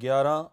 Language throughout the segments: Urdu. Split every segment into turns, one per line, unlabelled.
11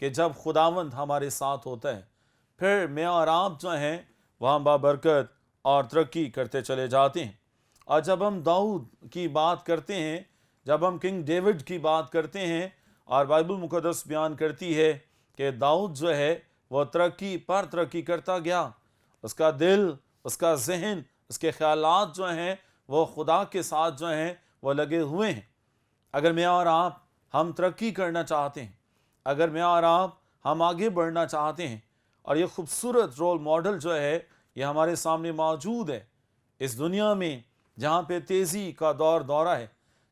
کہ جب خداوند ہمارے ساتھ ہوتا ہے پھر میں اور آپ جو ہیں وہاں بابرکت اور ترقی کرتے چلے جاتے ہیں۔ اور جب ہم داؤد کی بات کرتے ہیں، جب ہم کنگ ڈیوڈ کی بات کرتے ہیں، اور بائبل مقدس بیان کرتی ہے کہ داؤد جو ہے وہ ترقی پر ترقی کرتا گیا، اس کا دل، اس کا ذہن، اس کے خیالات جو ہیں وہ خدا کے ساتھ جو ہیں وہ لگے ہوئے ہیں۔ اگر میں اور آپ ہم ترقی کرنا چاہتے ہیں، اگر میں اور آپ ہم آگے بڑھنا چاہتے ہیں، اور یہ خوبصورت رول ماڈل جو ہے یہ ہمارے سامنے موجود ہے اس دنیا میں جہاں پہ تیزی کا دورہ ہے،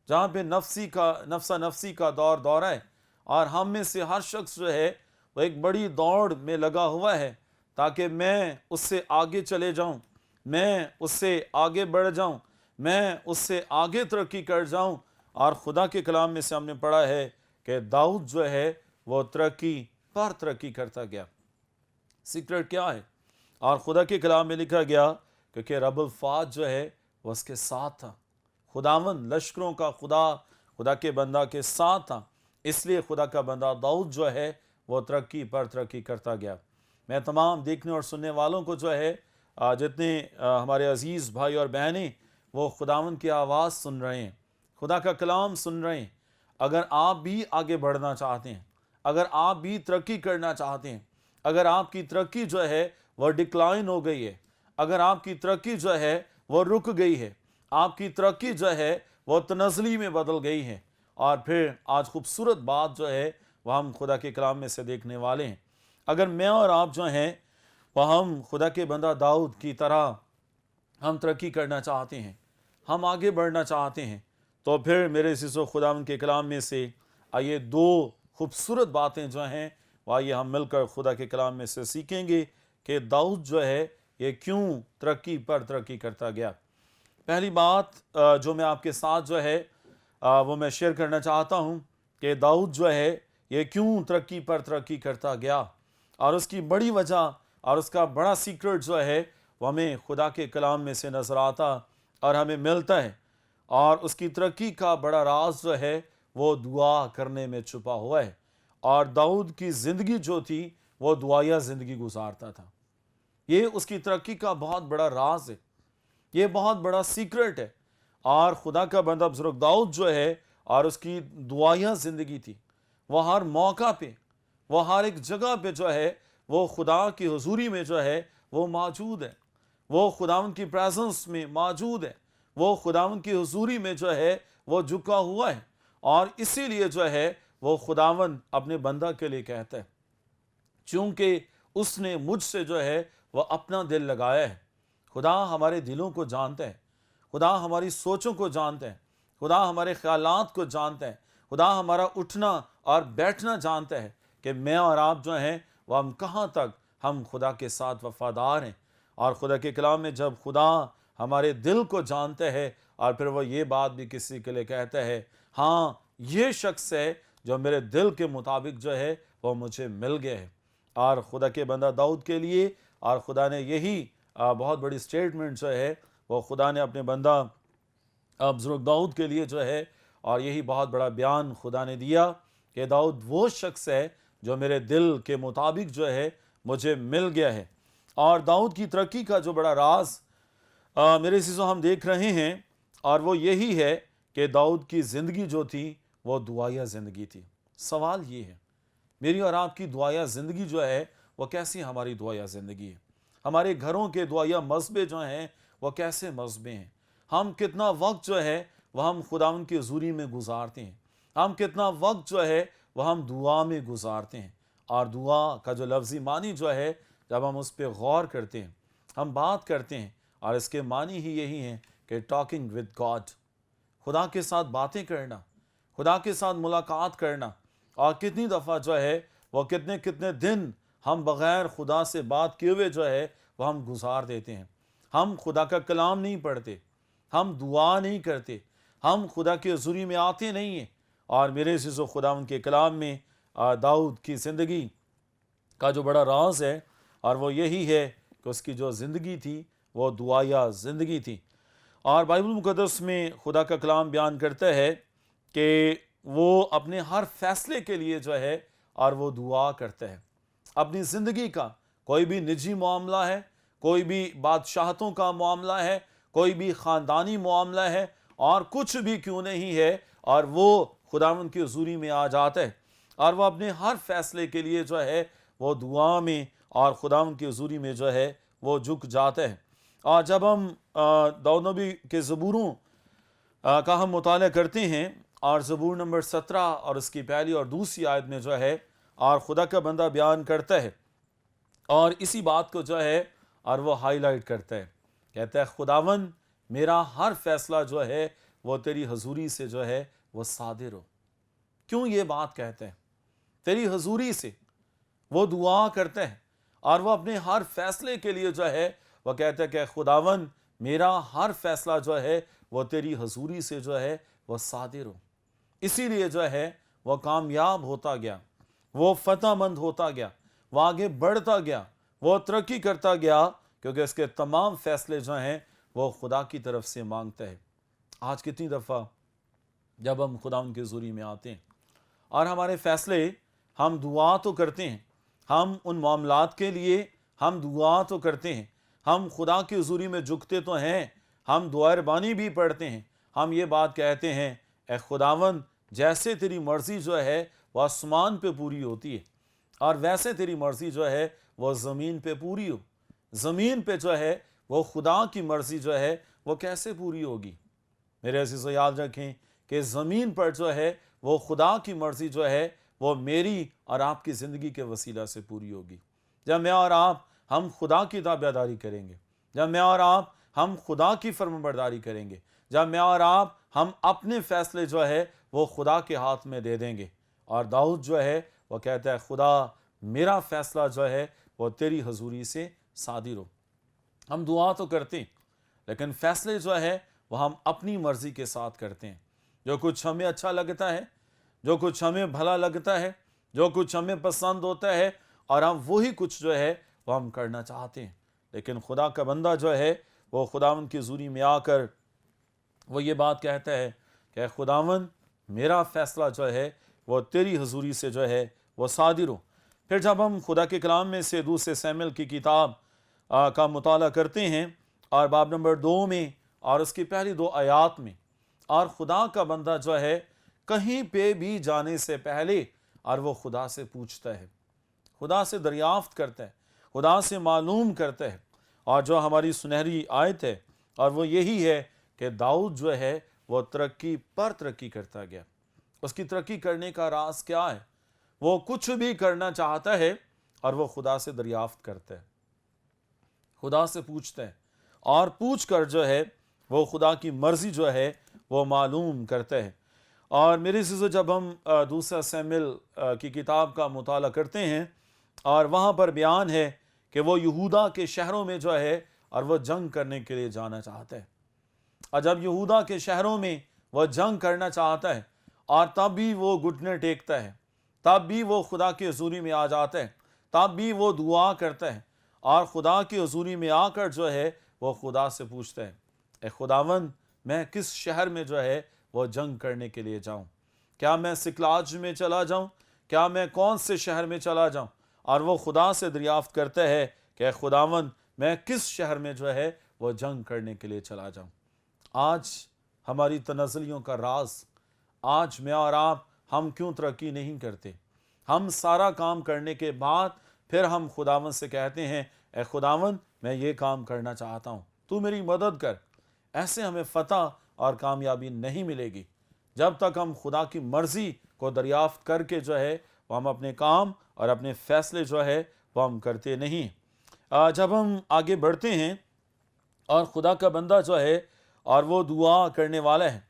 جہاں پہ نفسا نفسی کا دورہ ہے، اور ہم میں سے ہر شخص جو ہے وہ ایک بڑی دوڑ میں لگا ہوا ہے تاکہ میں اس سے آگے چلے جاؤں، میں اس سے آگے بڑھ جاؤں، میں اس سے آگے ترقی کر جاؤں۔ اور خدا کے کلام میں سے ہم نے پڑھا ہے کہ داؤد جو ہے وہ ترقی پر ترقی کرتا گیا۔ سیکرٹ کیا ہے؟ اور خدا کے کلام میں لکھا گیا کیونکہ رب الفات جو ہے وہ اس کے ساتھ تھا، خداوند لشکروں کا خدا کے بندہ کے ساتھ تھا، اس لیے خدا کا بندہ داؤد جو ہے وہ ترقی پر ترقی کرتا گیا۔ میں تمام دیکھنے اور سننے والوں کو جو ہے جتنے ہمارے عزیز بھائی اور بہنیں وہ خداوند کی آواز سن رہے ہیں، خدا کا کلام سن رہے ہیں، اگر آپ بھی آگے بڑھنا چاہتے ہیں، اگر آپ بھی ترقی کرنا چاہتے ہیں، اگر آپ کی ترقی جو ہے وہ ڈکلائن ہو گئی ہے، اگر آپ کی ترقی جو ہے وہ رک گئی ہے، آپ کی ترقی جو ہے وہ تنزلی میں بدل گئی ہے، اور پھر آج خوبصورت بات جو ہے وہ ہم خدا کے کلام میں سے دیکھنے والے ہیں۔ اگر میں اور آپ جو ہیں وہ ہم خدا کے بندہ داؤد کی طرح ہم ترقی کرنا چاہتے ہیں، ہم آگے بڑھنا چاہتے ہیں، تو پھر میرے عزیز و خداوند کے کلام میں سے آئیے دو خوبصورت باتیں جو ہیں وہ آئیے ہم مل کر خدا کے کلام میں سے سیکھیں گے کہ داؤد جو ہے یہ کیوں ترقی پر ترقی کرتا گیا۔ پہلی بات جو میں آپ کے ساتھ جو ہے وہ میں شیئر کرنا چاہتا ہوں کہ داؤد جو ہے یہ کیوں ترقی پر ترقی کرتا گیا، اور اس کی بڑی وجہ اور اس کا بڑا سیکرٹ جو ہے وہ ہمیں خدا کے کلام میں سے نظر آتا اور ہمیں ملتا ہے، اور اس کی ترقی کا بڑا راز جو ہے وہ دعا کرنے میں چھپا ہوا ہے۔ اور داؤد کی زندگی جو تھی وہ دعائیا زندگی گزارتا تھا، یہ اس کی ترقی کا بہت بڑا راز ہے، یہ بہت بڑا سیکرٹ ہے۔ اور خدا کا بندہ بزرگ داؤد جو ہے اور اس کی دعائیا زندگی تھی، وہ ہر موقع پہ، وہ ہر ایک جگہ پہ جو ہے وہ خدا کی حضوری میں جو ہے وہ موجود ہے، وہ خداوند کی پریزنس میں موجود ہے، وہ خداوند کی حضوری میں جو ہے وہ جھکا ہوا ہے، اور اسی لیے جو ہے وہ خداوند اپنے بندہ کے لیے کہتا ہے چونکہ اس نے مجھ سے جو ہے وہ اپنا دل لگایا ہے۔ خدا ہمارے دلوں کو جانتا ہے، خدا ہماری سوچوں کو جانتا ہے، خدا ہمارے خیالات کو جانتا ہے، خدا ہمارا اٹھنا اور بیٹھنا جانتا ہے کہ میں اور آپ جو ہیں وہ ہم کہاں تک ہم خدا کے ساتھ وفادار ہیں۔ اور خدا کے کلام میں جب خدا ہمارے دل کو جانتا ہے اور پھر وہ یہ بات بھی کسی کے لیے کہتا ہے، ہاں یہ شخص ہے جو میرے دل کے مطابق جو ہے وہ مجھے مل گیا ہے۔ اور خدا کے بندہ داؤد کے لیے اور خدا نے یہی بہت بڑی سٹیٹمنٹ جو ہے وہ خدا نے اپنے بندہ بزرگ داؤد کے لیے جو ہے، اور یہی بہت بڑا بیان خدا نے دیا کہ داؤد وہ شخص ہے جو میرے دل کے مطابق جو ہے مجھے مل گیا ہے۔ اور داؤد کی ترقی کا جو بڑا راز میرے عزیزو ہم دیکھ رہے ہیں، اور وہ یہی ہے کہ داؤد کی زندگی جو تھی وہ دعائیا زندگی تھی۔ سوال یہ ہے میری اور آپ کی دعائیا زندگی جو ہے وہ کیسی ہماری دعائیا زندگی ہے؟ ہمارے گھروں کے دعائیا مذبے جو ہیں وہ کیسے مذبے ہیں؟ ہم کتنا وقت جو ہے وہ ہم خداوند کی حضوری میں گزارتے ہیں؟ ہم کتنا وقت جو ہے وہ ہم دعا میں گزارتے ہیں؟ اور دعا کا جو لفظی معنی جو ہے جب ہم اس پہ غور کرتے ہیں، ہم بات کرتے ہیں، اور اس کے معنی ہی یہی ہیں کہ ٹاکنگ ود گاڈ، خدا کے ساتھ باتیں کرنا، خدا کے ساتھ ملاقات کرنا۔ اور کتنی دفعہ جو ہے وہ کتنے دن ہم بغیر خدا سے بات کیے ہوئے جو ہے وہ ہم گزار دیتے ہیں۔ ہم خدا کا کلام نہیں پڑھتے، ہم دعا نہیں کرتے، ہم خدا کی حضوری میں آتے نہیں ہیں۔ اور میرے عزیز و خداوند کے کلام میں داؤد کی زندگی کا جو بڑا راز ہے، اور وہ یہی ہے کہ اس کی جو زندگی تھی وہ دعائیا زندگی تھی۔ اور بائبل مقدس میں خدا کا کلام بیان کرتا ہے کہ وہ اپنے ہر فیصلے کے لیے جو ہے اور وہ دعا کرتا ہے. اپنی زندگی کا کوئی بھی نجی معاملہ ہے, کوئی بھی بادشاہتوں کا معاملہ ہے, کوئی بھی خاندانی معاملہ ہے, اور کچھ بھی کیوں نہیں ہے, اور وہ خداوند کی حضوری میں آ جاتا ہے اور وہ اپنے ہر فیصلے کے لیے جو ہے وہ دعا میں اور خداوند کی حضوری میں جو ہے وہ جھک جاتا ہے. اور جب ہم داؤد نبی کے زبوروں کا ہم مطالعہ کرتے ہیں, اور زبور نمبر 17 اور اس کی پہلی اور دوسری آیت میں جو ہے اور خدا کا بندہ بیان کرتا ہے, اور اسی بات کو جو ہے اور وہ ہائی لائٹ کرتا ہے, کہتا ہے خداوند میرا ہر فیصلہ جو ہے وہ تیری حضوری سے جو ہے وہ صادر ہو. کیوں یہ بات کہتے ہیں؟ تیری حضوری سے وہ دعا کرتے ہیں اور وہ اپنے ہر فیصلے کے لیے جو ہے وہ کہتے ہیں کہ خداوند میرا ہر فیصلہ جو ہے وہ تیری حضوری سے جو ہے وہ صادر ہو. اسی لیے جو ہے وہ کامیاب ہوتا گیا, وہ فتح مند ہوتا گیا, وہ آگے بڑھتا گیا, وہ ترقی کرتا گیا, کیونکہ اس کے تمام فیصلے جو ہیں وہ خدا کی طرف سے مانگتا ہے. آج کتنی دفعہ جب ہم خدا ان کے حضوری میں آتے ہیں اور ہمارے فیصلے ہم دعا تو کرتے ہیں, ہم ان معاملات کے لیے ہم دعا تو کرتے ہیں, ہم خدا کی حضوری میں جھکتے تو ہیں, ہم دعا ربانی بھی پڑھتے ہیں, ہم یہ بات کہتے ہیں اے خداوند جیسے تیری مرضی جو ہے وہ آسمان پہ پوری ہوتی ہے اور ویسے تیری مرضی جو ہے وہ زمین پہ پوری ہو. زمین پہ جو ہے وہ خدا کی مرضی جو ہے وہ کیسے پوری ہوگی؟ میرے عزیزو یاد رکھیں کہ زمین پر جو ہے وہ خدا کی مرضی جو ہے وہ میری اور آپ کی زندگی کے وسیلہ سے پوری ہوگی. جب میں اور آپ ہم خدا کی تابعداری کریں گے, جب میں اور آپ ہم خدا کی فرمانبرداری کریں گے, جب میں اور آپ ہم اپنے فیصلے جو ہے وہ خدا کے ہاتھ میں دے دیں گے. اور داؤد جو ہے وہ کہتا ہے خدا میرا فیصلہ جو ہے وہ تیری حضوری سے صادر ہو. ہم دعا تو کرتے ہیں لیکن فیصلے جو ہے وہ ہم اپنی مرضی کے ساتھ کرتے ہیں. جو کچھ ہمیں اچھا لگتا ہے, جو کچھ ہمیں بھلا لگتا ہے, جو کچھ ہمیں پسند ہوتا ہے, اور ہم وہی کچھ جو ہے وہ ہم کرنا چاہتے ہیں. لیکن خدا کا بندہ جو ہے وہ خداوند کی حضوری میں آ کر وہ یہ بات کہتا ہے کہ خداوند میرا فیصلہ جو ہے وہ تیری حضوری سے جو ہے وہ صادر ہو. پھر جب ہم خدا کے کلام میں سے دوسرے سیموئیل کی کتاب کا مطالعہ کرتے ہیں اور باب نمبر 2 میں اور اس کی پہلی 2 آیات میں, اور خدا کا بندہ جو ہے کہیں پہ بھی جانے سے پہلے اور وہ خدا سے پوچھتا ہے, خدا سے دریافت کرتا ہے, خدا سے معلوم کرتا ہے. اور جو ہماری سنہری آیت ہے اور وہ یہی ہے کہ داؤد جو ہے وہ ترقی پر ترقی کرتا گیا. اس کی ترقی کرنے کا راز کیا ہے؟ وہ کچھ بھی کرنا چاہتا ہے اور وہ خدا سے دریافت کرتا ہے, خدا سے پوچھتا ہے, اور پوچھ کر جو ہے وہ خدا کی مرضی جو ہے وہ معلوم کرتا ہے. اور میرے عزیزو جب ہم دوسرا سیموئیل کی کتاب کا مطالعہ کرتے ہیں اور وہاں پر بیان ہے کہ وہ یہودا کے شہروں میں جو ہے اور وہ جنگ کرنے کے لیے جانا چاہتا ہے, اور جب یہودا کے شہروں میں وہ جنگ کرنا چاہتا ہے اور تب بھی وہ گھٹنے ٹیکتا ہے, تب بھی وہ خدا کی حضوری میں آ جاتا ہے, تب بھی وہ دعا کرتا ہے, اور خدا کی حضوری میں آ کر جو ہے وہ خدا سے پوچھتا ہے اے خداوند میں کس شہر میں جو ہے وہ جنگ کرنے کے لیے جاؤں؟ کیا میں سکلاج میں چلا جاؤں؟ کیا میں کون سے شہر میں چلا جاؤں؟ اور وہ خدا سے دریافت کرتا ہے کہ اے خداوند میں کس شہر میں جو ہے وہ جنگ کرنے کے لیے چلا جاؤں. آج ہماری تنزلیوں کا راز, آج میں اور آپ ہم کیوں ترقی نہیں کرتے؟ ہم سارا کام کرنے کے بعد پھر ہم خداوند سے کہتے ہیں اے خداوند میں یہ کام کرنا چاہتا ہوں, تو میری مدد کر. ایسے ہمیں فتح اور کامیابی نہیں ملے گی جب تک ہم خدا کی مرضی کو دریافت کر کے جو ہے وہ ہم اپنے کام اور اپنے فیصلے جو ہے وہ ہم کرتے نہیں. جب ہم آگے بڑھتے ہیں اور خدا کا بندہ جو ہے اور وہ دعا کرنے والا ہے,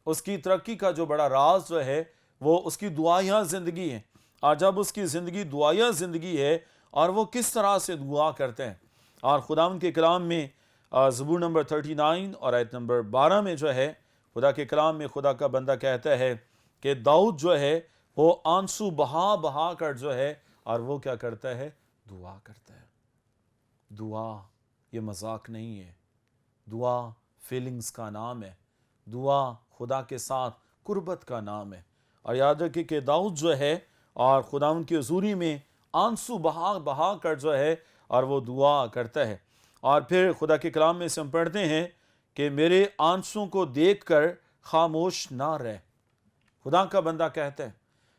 اس کی ترقی کا جو بڑا راز جو ہے وہ اس کی دعائیہ زندگی ہے. اور جب اس کی زندگی دعائیہ زندگی ہے اور وہ کس طرح سے دعا کرتے ہیں, اور خداوند کے کلام میں زبور نمبر 39 اور آیت نمبر 12 میں جو ہے خدا کے کلام میں خدا کا بندہ کہتا ہے کہ داؤد جو ہے وہ آنسو بہا بہا کر جو ہے اور وہ کیا کرتا ہے؟ دعا کرتا ہے. دعا یہ مذاق نہیں ہے, دعا فیلنگز کا نام ہے, دعا خدا کے ساتھ قربت کا نام ہے. اور یاد رکھیں کہ داؤد جو ہے اور خداوند کی حضوری میں آنسو بہا بہا کر جو ہے اور وہ دعا کرتا ہے. اور پھر خدا کے کلام میں سے ہم پڑھتے ہیں کہ میرے آنسوں کو دیکھ کر خاموش نہ رہ. خدا کا بندہ کہتا ہے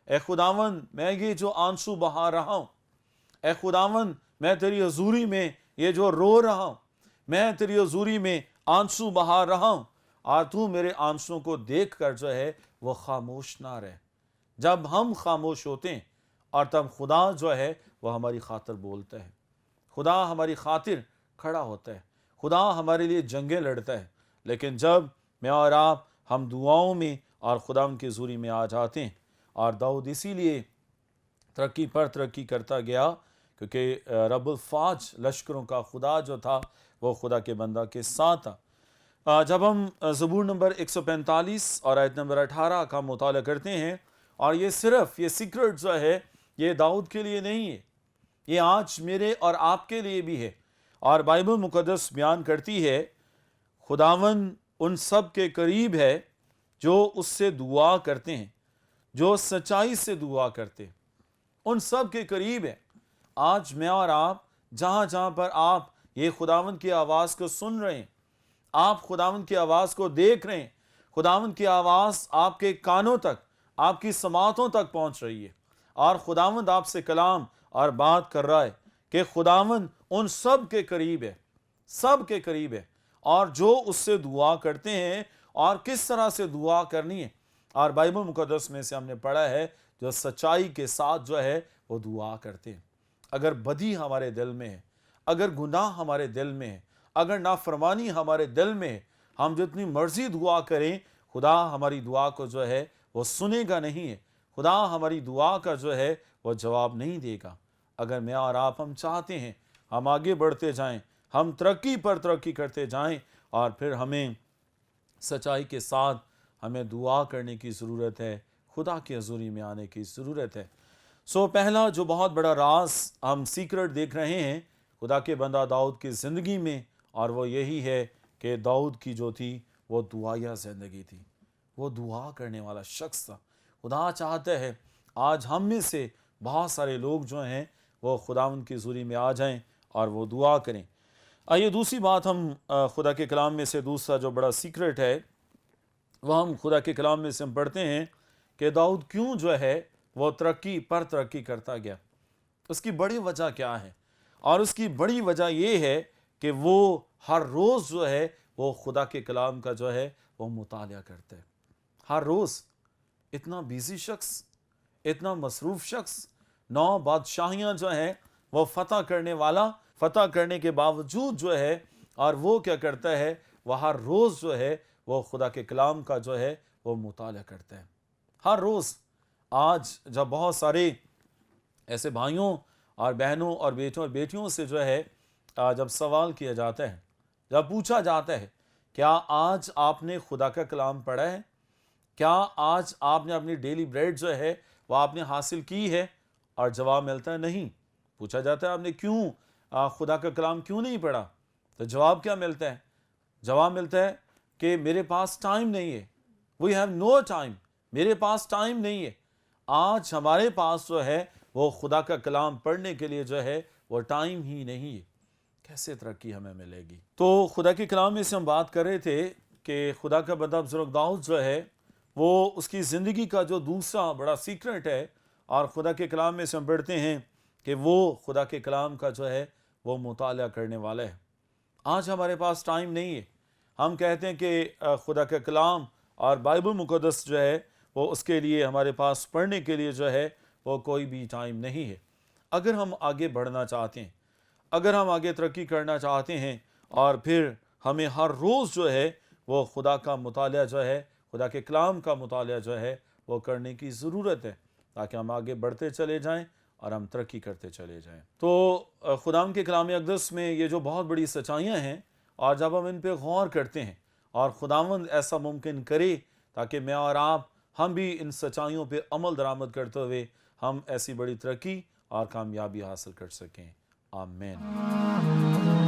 اے خداوند میں یہ جو آنسو بہا رہا ہوں، اے خداوند میں تیری حضوری میں یہ جو رو رہا ہوں، میں تیری حضوری میں آنسو بہا رہا ہوں، اور تو میرے آنسوں کو دیکھ کر جو ہے وہ خاموش نہ رہ. جب ہم خاموش ہوتے ہیں اور تب خدا جو ہے وہ ہماری خاطر بولتا ہے، خدا ہماری خاطر کھڑا ہوتا ہے، خدا ہمارے لیے جنگیں لڑتا ہے. لیکن جب میں اور آپ ہم دعاؤں میں اور خدا کی حضوری میں آ جاتے ہیں، اور داؤد اسی لیے ترقی پر ترقی کرتا گیا کیونکہ رب الفاج لشکروں کا خدا جو تھا وہ خدا کے بندہ کے ساتھ تھا. جب ہم زبور نمبر 145 اور آیت نمبر 18 کا مطالعہ کرتے ہیں، اور یہ صرف یہ سیکرٹ جو ہے یہ داؤد کے لیے نہیں ہے، یہ آج میرے اور آپ کے لیے بھی ہے. اور بائبل مقدس بیان کرتی ہے خداوند ان سب کے قریب ہے جو اس سے دعا کرتے ہیں، جو سچائی سے دعا کرتے ہیں، ان سب کے قریب ہے. آج میں اور آپ جہاں جہاں پر آپ یہ خداوند کی آواز کو سن رہے ہیں، آپ خداوند کی آواز کو دیکھ رہے ہیں، خداوند کی آواز آپ کے کانوں تک، آپ کی سماعتوں تک پہنچ رہی ہے، اور خداوند آپ سے کلام اور بات کر رہا ہے کہ خداوند ان سب کے قریب ہے، سب کے قریب ہے، اور جو اس سے دعا کرتے ہیں. اور کس طرح سے دعا کرنی ہے، اور بائبل مقدس میں سے ہم نے پڑھا ہے جو سچائی کے ساتھ جو ہے وہ دعا کرتے ہیں. اگر بدی ہمارے دل میں ہے، اگر گناہ ہمارے دل میں ہے، اگر نافرمانی ہمارے دل میں ہے، ہم جتنی مرضی دعا کریں خدا ہماری دعا کو جو ہے وہ سنے گا نہیں ہے، خدا ہماری دعا کا جو ہے وہ جواب نہیں دے گا. اگر میں اور آپ ہم چاہتے ہیں ہم آگے بڑھتے جائیں، ہم ترقی پر ترقی کرتے جائیں، اور پھر ہمیں سچائی کے ساتھ ہمیں دعا کرنے کی ضرورت ہے، خدا کی حضوری میں آنے کی ضرورت ہے. پہلا جو بہت بڑا راز ہم سیکرٹ دیکھ رہے ہیں خدا کے بندہ داؤد کی زندگی میں، اور وہ یہی ہے کہ داؤد کی جو تھی وہ دعائیا زندگی تھی، وہ دعا کرنے والا شخص تھا. خدا چاہتا ہے آج ہم میں سے بہت سارے لوگ جو ہیں وہ خداوند کی حضوری میں آ جائیں اور وہ دعا کریں. آئیے دوسری بات ہم خدا کے کلام میں سے دوسرا جو بڑا سیکرٹ ہے وہ ہم خدا کے کلام میں سے ہم پڑھتے ہیں کہ داؤد کیوں جو ہے وہ ترقی پر ترقی کرتا گیا. اس کی بڑی وجہ کیا ہے؟ اور اس کی بڑی وجہ یہ ہے کہ وہ ہر روز جو ہے وہ خدا کے کلام کا جو ہے وہ مطالعہ کرتا ہے. ہر روز اتنا بیزی شخص، اتنا مصروف شخص، 9 بادشاہیاں جو ہیں وہ فتح کرنے والا، فتح کرنے کے باوجود جو ہے اور وہ کیا کرتا ہے، وہ ہر روز جو ہے وہ خدا کے کلام کا جو ہے وہ مطالعہ کرتا ہے. ہر روز. آج جب بہت سارے ایسے بھائیوں اور بہنوں اور بیٹوں اور بیٹیوں سے جو ہے جب سوال کیا جاتا ہے، جب پوچھا جاتا ہے کیا آج آپ نے خدا کا کلام پڑھا ہے، کیا آج آپ نے اپنی ڈیلی بریڈ جو ہے وہ آپ نے حاصل کی ہے، اور جواب ملتا ہے نہیں. پوچھا جاتا ہے آپ نے کیوں خدا کا کلام کیوں نہیں پڑھا، تو جواب کیا ملتا ہے؟ جواب ملتا ہے کہ میرے پاس ٹائم نہیں ہے. We have no time. میرے پاس ٹائم نہیں ہے. آج ہمارے پاس جو ہے وہ خدا کا کلام پڑھنے کے لیے جو ہے وہ ٹائم ہی نہیں ہے. کیسے ترقی ہمیں ملے گی؟ تو خدا کے کلام میں سے ہم بات کر رہے تھے کہ خدا کا بندہ بزرگ داؤد جو ہے وہ اس کی زندگی کا جو دوسرا بڑا سیکرٹ ہے، اور خدا کے کلام میں سے ہم پڑھتے ہیں کہ وہ خدا کے کلام کا جو ہے وہ مطالعہ کرنے والا ہے. آج ہمارے پاس ٹائم نہیں ہے. ہم کہتے ہیں کہ خدا کا کلام اور بائبل مقدس جو ہے وہ اس کے لیے ہمارے پاس پڑھنے کے لیے جو ہے وہ کوئی بھی ٹائم نہیں ہے. اگر ہم آگے بڑھنا چاہتے ہیں، اگر ہم آگے ترقی کرنا چاہتے ہیں، اور پھر ہمیں ہر روز جو ہے وہ خدا کا مطالعہ جو ہے، خدا کے کلام کا مطالعہ جو ہے وہ کرنے کی ضرورت ہے، تاکہ ہم آگے بڑھتے چلے جائیں اور ہم ترقی کرتے چلے جائیں. تو خداوند کے کلام اقدس میں یہ جو بہت بڑی سچائیاں ہیں، اور جب ہم ان پہ غور کرتے ہیں اور خداوند ایسا ممکن کرے تاکہ میں اور آپ ہم بھی ان سچائیوں پہ عمل درآمد کرتے ہوئے ہم ایسی بڑی ترقی اور کامیابی حاصل کر سکیں. آمین.